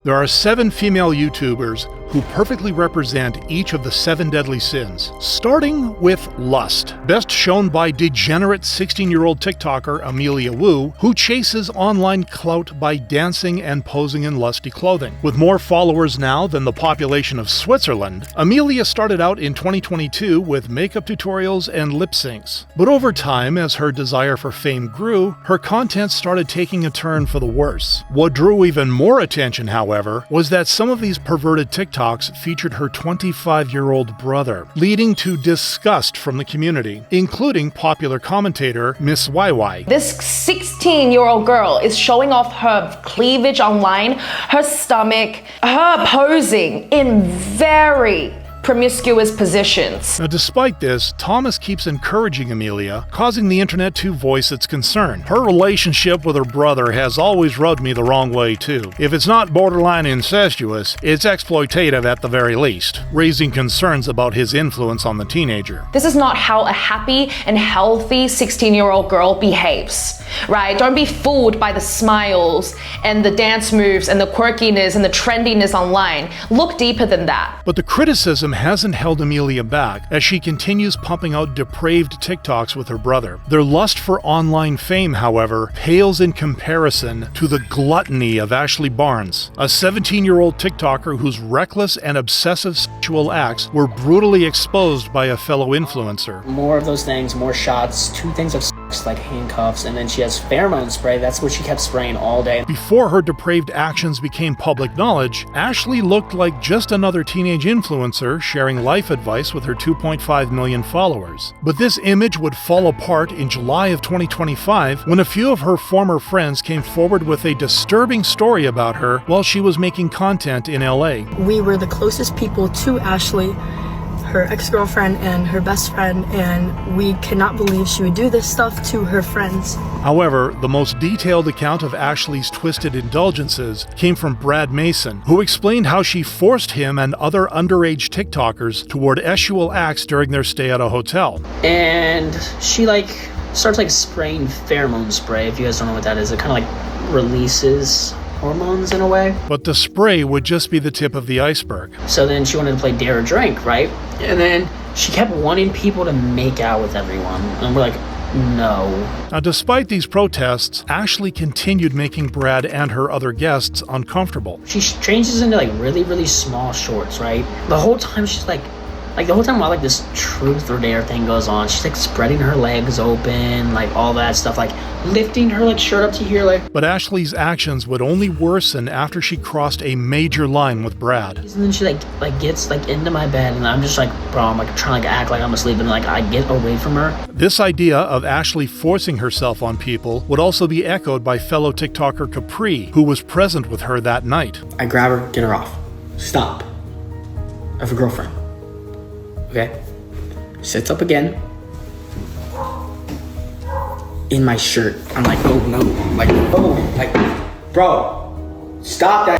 There are 7 female YouTubers who perfectly represent each of the 7 deadly sins, starting with lust, best shown by degenerate 16-year-old TikToker Amelia Wu, who chases online clout by dancing and posing in lusty clothing. With more followers now than the population of Switzerland, Amelia started out in 2022 with makeup tutorials and lip syncs. But over time, as her desire for fame grew, her content started taking a turn for the worse. What drew even more attention, however, was that some of these perverted TikToks featured her 25-year-old brother, leading to disgust from the community, including popular commentator Miss YY. This 16-year-old girl is showing off her cleavage online, her stomach, her posing in very promiscuous positions. Now, despite this, Thomas keeps encouraging Amelia, causing the internet to voice its concern. Her relationship with her brother has always rubbed me the wrong way too. If it's not borderline incestuous, it's exploitative at the very least, raising concerns about his influence on the teenager. This is not how a happy and healthy 16-year-old girl behaves, right? Don't be fooled by the smiles and the dance moves and the quirkiness and the trendiness online. Look deeper than that. But the criticism hasn't held Amelia back as she continues pumping out depraved TikToks with her brother. Their lust for online fame, however, pales in comparison to the gluttony of Ashley Barnes, a 17-year-old TikToker whose reckless and obsessive sexual acts were brutally exposed by a fellow influencer. More of those things, more shots, 2 things of sex, like handcuffs, and then she has pheromone spray. That's what she kept spraying all day. Before her depraved actions became public knowledge, Ashley looked like just another teenage influencer sharing life advice with her 2.5 million followers. But this image would fall apart in July of 2025 when a few of her former friends came forward with a disturbing story about her while she was making content in LA. We were the closest people to Ashley, her ex-girlfriend and her best friend, and we cannot believe she would do this stuff to her friends. However, the most detailed account of Ashley's twisted indulgences came from Brad Mason, who explained how she forced him and other underage TikTokers toward sexual acts during their stay at a hotel. And she starts spraying pheromone spray. If you guys don't know what that is, it kind of releases hormones in a way. But the spray would just be the tip of the iceberg. So then she wanted to play Dare or Drink, right? And then she kept wanting people to make out with everyone. And we're like, no. Now, despite these protests, Ashley continued making Brad and her other guests uncomfortable. She changes into really, really small shorts, right? The whole time she's the whole time while this truth or dare thing goes on, she's spreading her legs open, all that stuff, lifting her shirt up to here, But Ashley's actions would only worsen after she crossed a major line with Brad. And then she gets into my bed, and I'm just bro, I'm trying to act like I'm asleep, and I get away from her. This idea of Ashley forcing herself on people would also be echoed by fellow TikToker Capri, who was present with her that night. I grab her, get her off. Stop. I have a girlfriend. Okay? Sits up again. In my shirt. I'm like, oh no. Bro, stop that shit.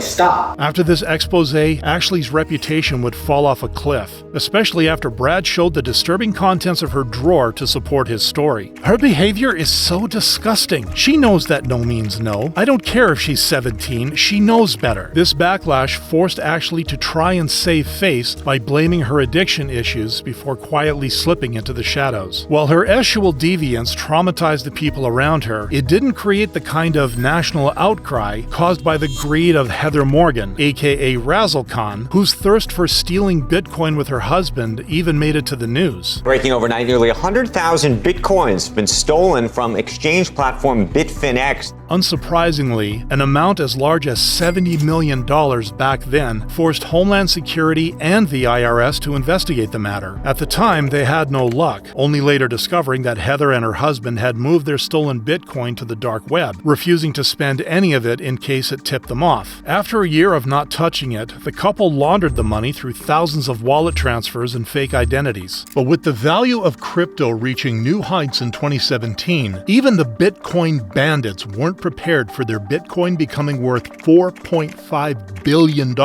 Stop. After this expose, Ashley's reputation would fall off a cliff, especially after Brad showed the disturbing contents of her drawer to support his story. Her behavior is so disgusting. She knows that no means no. I don't care if she's 17, she knows better. This backlash forced Ashley to try and save face by blaming her addiction issues before quietly slipping into the shadows. While her sexual deviance traumatized the people around her, it didn't create the kind of national outcry caused by the greed of Heather Morgan, aka Razzle Khan, whose thirst for stealing Bitcoin with her husband even made it to the news. Breaking overnight, nearly 100,000 Bitcoins have been stolen from exchange platform Bitfinex. Unsurprisingly, an amount as large as $70 million back then forced Homeland Security and the IRS to investigate the matter. At the time, they had no luck, only later discovering that Heather and her husband had moved their stolen Bitcoin to the dark web, refusing to spend any of it in case it tipped them off. After a year of not touching it, the couple laundered the money through thousands of wallet transfers and fake identities. But with the value of crypto reaching new heights in 2017, even the Bitcoin bandits weren't prepared for their Bitcoin becoming worth $4.5 billion,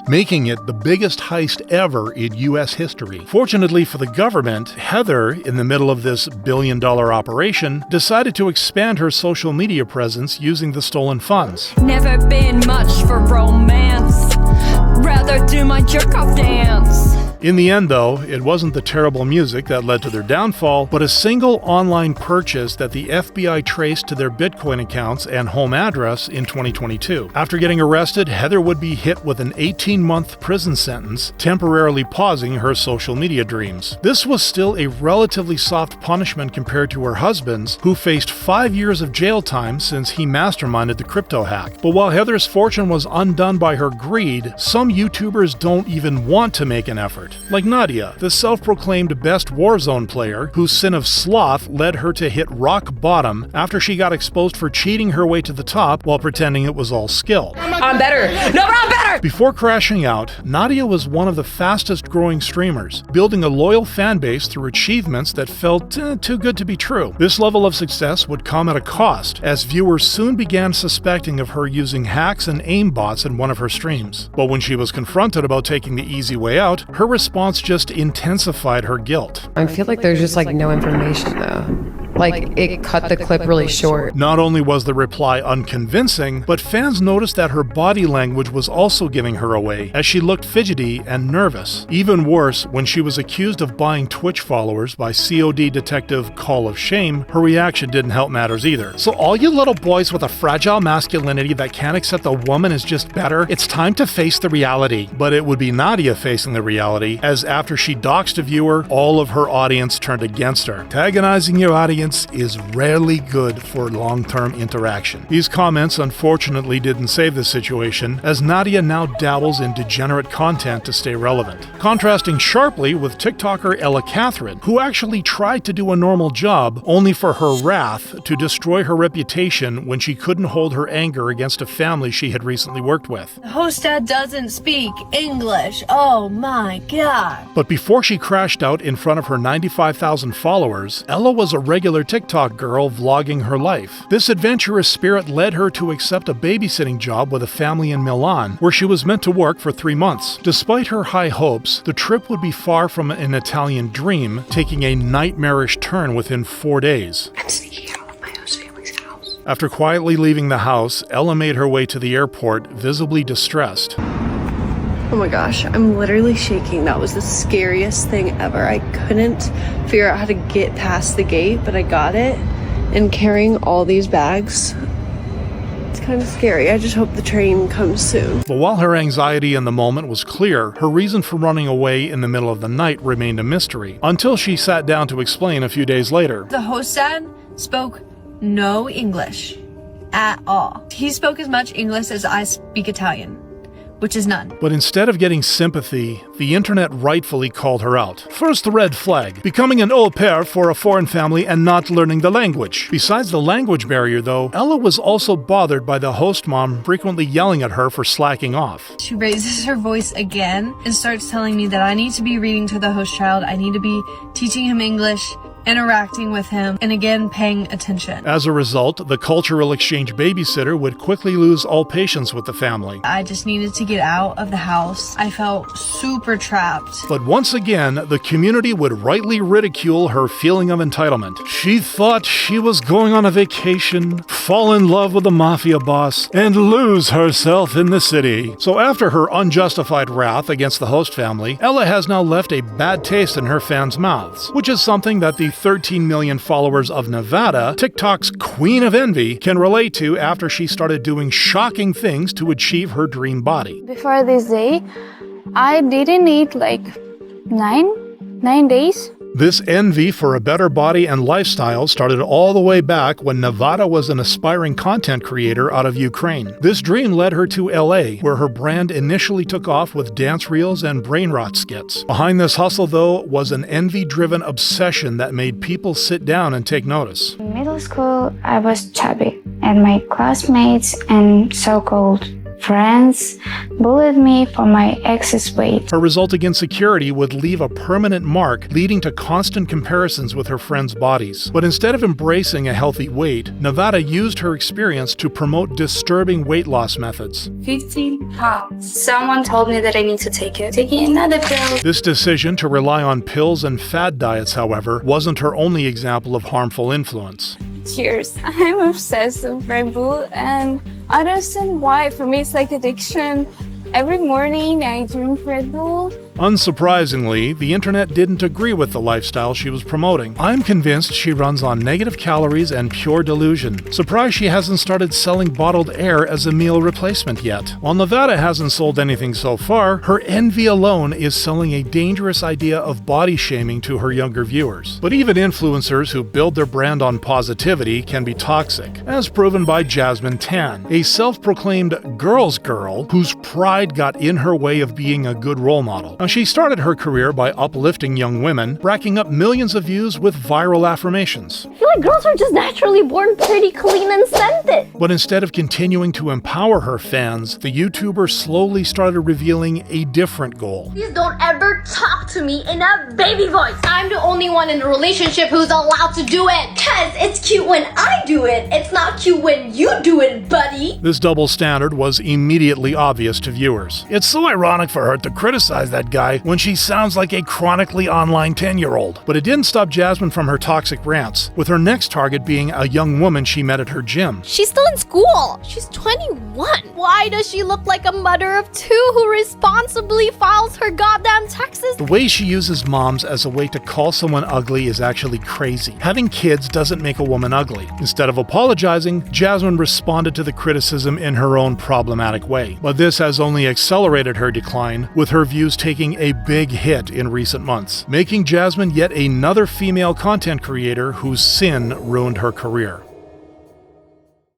making it the biggest heist ever in U.S. history. Fortunately for the government, Heather, in the middle of this billion-dollar operation, decided to expand her social media presence using the stolen funds. Never been paying much for romance. Rather do my jerk-off dance. In the end, though, it wasn't the terrible music that led to their downfall, but a single online purchase that the FBI traced to their Bitcoin accounts and home address in 2022. After getting arrested, Heather would be hit with an 18-month prison sentence, temporarily pausing her social media dreams. This was still a relatively soft punishment compared to her husband's, who faced 5 years of jail time since he masterminded the crypto hack. But while Heather's fortune was undone by her greed, some YouTubers don't even want to make an effort. Like Nadia, the self-proclaimed best Warzone player, whose sin of sloth led her to hit rock bottom after she got exposed for cheating her way to the top while pretending it was all skill. I'm better. No, but I'm better. Before crashing out, Nadia was one of the fastest growing streamers, building a loyal fan base through achievements that felt too good to be true. This level of success would come at a cost, as viewers soon began suspecting of her using hacks and aimbots in one of her streams. But when she was confronted about taking the easy way out, her response just intensified her guilt. I feel like there's just like no information though. Like, it cut the clip really short. Not only was the reply unconvincing, but fans noticed that her body language was also giving her away, as she looked fidgety and nervous. Even worse, when she was accused of buying Twitch followers by COD detective Call of Shame, her reaction didn't help matters either. So all you little boys with a fragile masculinity that can't accept a woman is just better, it's time to face the reality. But it would be Nadia facing the reality, as after she doxed a viewer, all of her audience turned against her. Antagonizing your audience is rarely good for long-term interaction. These comments unfortunately didn't save the situation, as Nadia now dabbles in degenerate content to stay relevant. Contrasting sharply with TikToker Ella Catherine, who actually tried to do a normal job, only for her wrath to destroy her reputation when she couldn't hold her anger against a family she had recently worked with. The host dad doesn't speak English. Oh my god. But before she crashed out in front of her 95,000 followers, Ella was a regular TikTok girl vlogging her life. This adventurous spirit led her to accept a babysitting job with a family in Milan, where she was meant to work for 3 months. Despite her high hopes, the trip would be far from an Italian dream, taking a nightmarish turn within 4 days. I'm sneaking out of my host family's house. After quietly leaving the house, Ella made her way to the airport, visibly distressed. Oh my gosh, I'm literally shaking. That was the scariest thing ever. I couldn't figure out how to get past the gate, but I got it. And carrying all these bags, it's kind of scary. I just hope the train comes soon. But while her anxiety in the moment was clear, her reason for running away in the middle of the night remained a mystery, until she sat down to explain a few days later. The host dad spoke no English at all. He spoke as much English as I speak Italian, which is none. But instead of getting sympathy, the internet rightfully called her out. First red flag, becoming an au pair for a foreign family and not learning the language. Besides the language barrier though, Ella was also bothered by the host mom frequently yelling at her for slacking off. She raises her voice again and starts telling me that I need to be reading to the host child, I need to be teaching him English, interacting with him, and again paying attention. As a result, the cultural exchange babysitter would quickly lose all patience with the family. I just needed to get out of the house. I felt super trapped. But once again, the community would rightly ridicule her feeling of entitlement. She thought she was going on a vacation, fall in love with a mafia boss, and lose herself in the city. So after her unjustified wrath against the host family, Ella has now left a bad taste in her fans' mouths, which is something that the 13 million followers of Nevada, TikTok's queen of envy, can relate to after she started doing shocking things to achieve her dream body. Before this day, I didn't eat like nine days. This envy for a better body and lifestyle started all the way back when Nevada was an aspiring content creator out of Ukraine. This dream led her to LA, where her brand initially took off with dance reels and brain rot skits. Behind this hustle, though, was an envy-driven obsession that made people sit down and take notice. In middle school, I was chubby, and my classmates and so-called friends bullied me for my excess weight. Her resulting insecurity would leave a permanent mark, leading to constant comparisons with her friends' bodies. But instead of embracing a healthy weight, Nevada used her experience to promote disturbing weight loss methods. 15 pounds. Someone told me that I need to take it. Taking another pill. This decision to rely on pills and fad diets, however, wasn't her only example of harmful influence. Cheers. I'm obsessed with Red Bull, and I don't understand why. For me, it's like addiction. Every morning I drink Red Bull. Unsurprisingly, the internet didn't agree with the lifestyle she was promoting. I'm convinced she runs on negative calories and pure delusion. Surprised she hasn't started selling bottled air as a meal replacement yet. While Nevada hasn't sold anything so far, her envy alone is selling a dangerous idea of body shaming to her younger viewers. But even influencers who build their brand on positivity can be toxic, as proven by Jasmine Tan, a self-proclaimed girl's girl whose pride got in her way of being a good role model. Now, she started her career by uplifting young women, racking up millions of views with viral affirmations. I feel like girls are just naturally born pretty, clean, and scented. But instead of continuing to empower her fans, the YouTuber slowly started revealing a different goal. Please don't ever talk to me in a baby voice. I'm the only one in the relationship who's allowed to do it. Cause it's cute when I do it. It's not cute when you do it, buddy. This double standard was immediately obvious to viewers. It's so ironic for her to criticize that guy when she sounds like a chronically online 10-year-old. But it didn't stop Jasmine from her toxic rants, with her next target being a young woman she met at her gym. She's still in school. She's 21. Why does she look like a mother of two who responsibly files her goddamn taxes? The way she uses moms as a way to call someone ugly is actually crazy. Having kids doesn't make a woman ugly. Instead of apologizing, Jasmine responded to the criticism in her own problematic way. But this has only accelerated her decline, with her views taking a big hit in recent months, making Jasmine yet another female content creator whose sin ruined her career.